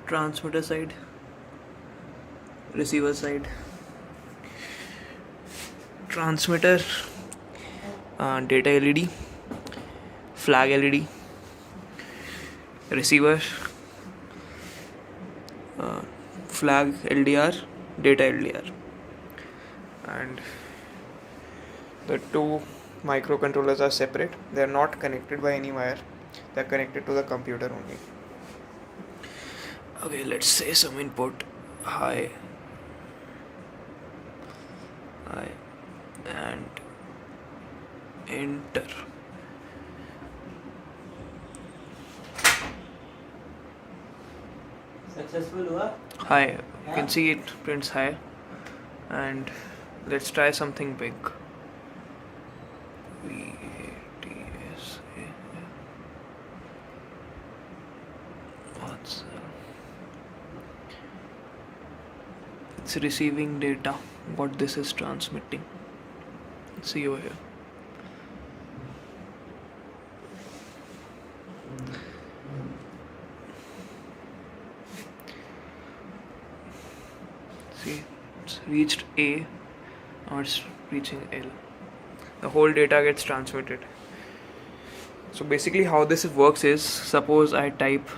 transmitter side, receiver side. Transmitter, data LED, flag LED, receiver, flag LDR, data LDR, and the two microcontrollers are separate. They are not connected by any wire. They are connected to the computer only. Okay, let's say some input high, and enter. Successful hua? High. You can see it prints high. And let's try something big. VATSA. What's it's receiving data. What this is transmitting. Let's see over here. See, it's reached A, now it's reaching L. The whole data gets transmitted. So basically how this works is, suppose I type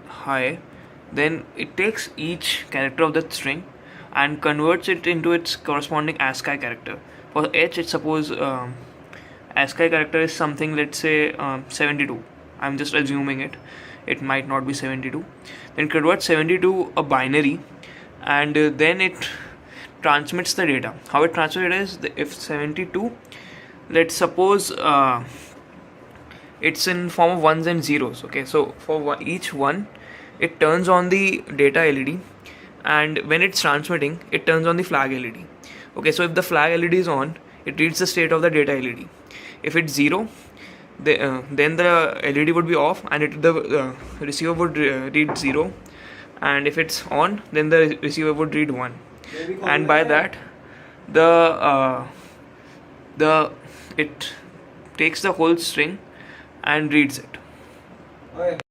high, then it takes each character of that string and converts it into its corresponding ASCII character. For H, it's suppose ASCII character is something, let's say 72. I'm just assuming it might not be 72. Then converts 72 a binary, and then it transmits the data. How it transmits it is, if 72, let's suppose it's in form of ones and zeros. Okay, so for each one, it turns on the data LED, and when it's transmitting, it turns on the flag LED. Okay, so if the flag LED is on, it reads the state of the data LED. If it's 0, then the LED would be off, and the receiver would read 0, and if it's on, then the receiver would read 1, and by that it takes the whole string and reads it.